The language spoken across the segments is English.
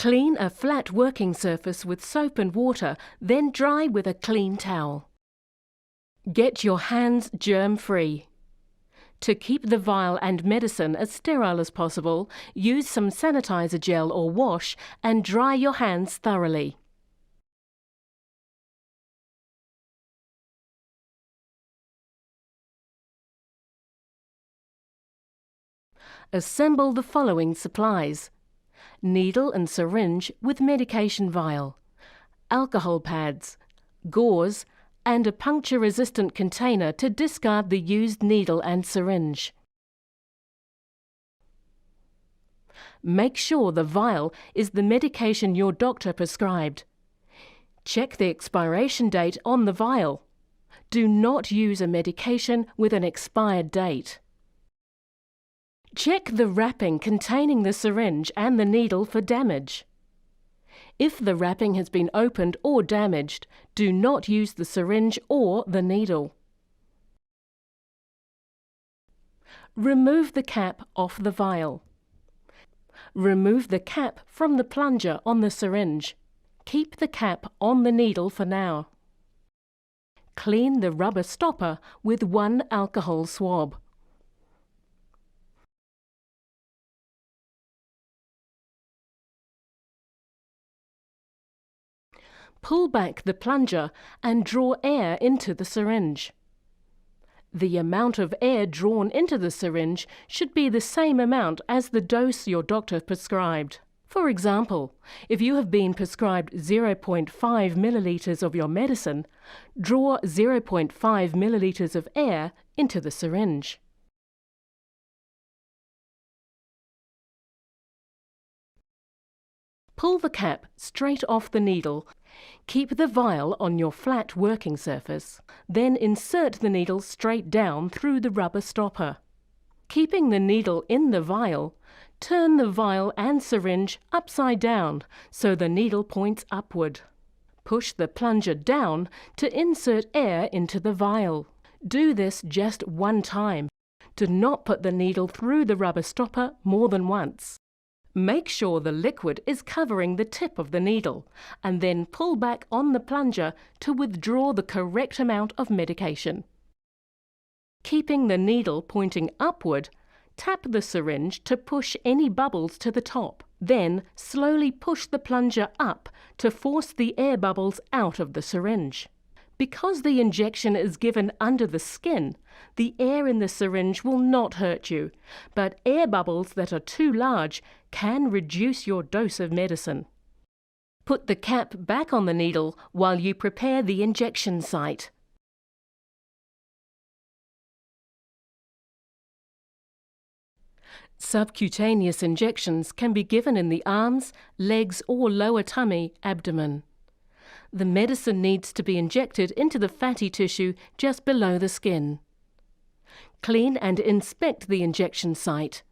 Clean a flat working surface with soap and water, then dry with a clean towel. Get your hands germ-free. To keep the vial and medicine as sterile as possible, use some sanitizer gel or wash and dry your hands thoroughly. Assemble the following supplies: needle and syringe with medication vial, alcohol pads, gauze, and a puncture-resistant container to discard the used needle and syringe. Make sure the vial is the medication your doctor prescribed. Check the expiration date on the vial. Do not use a medication with an expired date. Check the wrapping containing the syringe and the needle for damage. If the wrapping has been opened or damaged, do not use the syringe or the needle. Remove the cap off the vial. Remove the cap from the plunger on the syringe. Keep the cap on the needle for now. Clean the rubber stopper with one alcohol swab. Pull back the plunger and draw air into the syringe. The amount of air drawn into the syringe should be the same amount as the dose your doctor prescribed. For example, if you have been prescribed 0.5 milliliters of your medicine, draw 0.5 milliliters of air into the syringe. Pull the cap straight off the needle. Keep the vial on your flat working surface. Then insert the needle straight down through the rubber stopper. Keeping the needle in the vial, turn the vial and syringe upside down so the needle points upward. Push the plunger down to insert air into the vial. Do this just one time. Do not put the needle through the rubber stopper more than once. Make sure the liquid is covering the tip of the needle, and then pull back on the plunger to withdraw the correct amount of medication. Keeping the needle pointing upward, tap the syringe to push any bubbles to the top. Then slowly push the plunger up to force the air bubbles out of the syringe. Because the injection is given under the skin, the air in the syringe will not hurt you, but air bubbles that are too large can reduce your dose of medicine. Put the cap back on the needle while you prepare the injection site. Subcutaneous injections can be given in the arms, legs, or lower tummy, abdomen. The medicine needs to be injected into the fatty tissue just below the skin. Clean and inspect the injection site.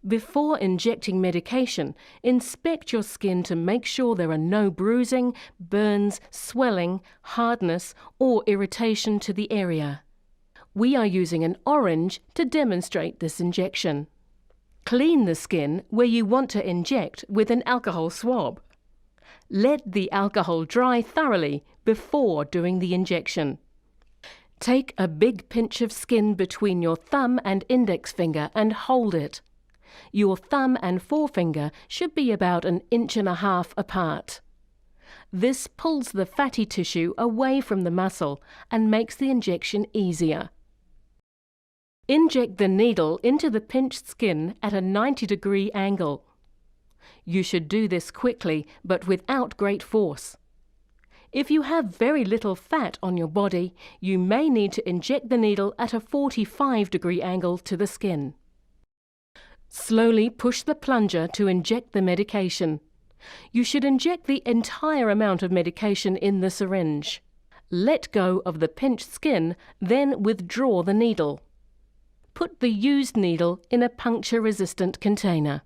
Before injecting medication, inspect your skin to make sure there are no bruising, burns, swelling, hardness, or irritation to the area. We are using an orange to demonstrate this injection. Clean the skin where you want to inject with an alcohol swab. Let the alcohol dry thoroughly before doing the injection. Take a big pinch of skin between your thumb and index finger and hold it. Your thumb and forefinger should be about 1.5 inches apart. This pulls the fatty tissue away from the muscle and makes the injection easier. Inject the needle into the pinched skin at a 90-degree angle. You should do this quickly, but without great force. If you have very little fat on your body, you may need to inject the needle at a 45-degree angle to the skin. Slowly push the plunger to inject the medication. You should inject the entire amount of medication in the syringe. Let go of the pinched skin, then withdraw the needle. Put the used needle in a puncture-resistant container.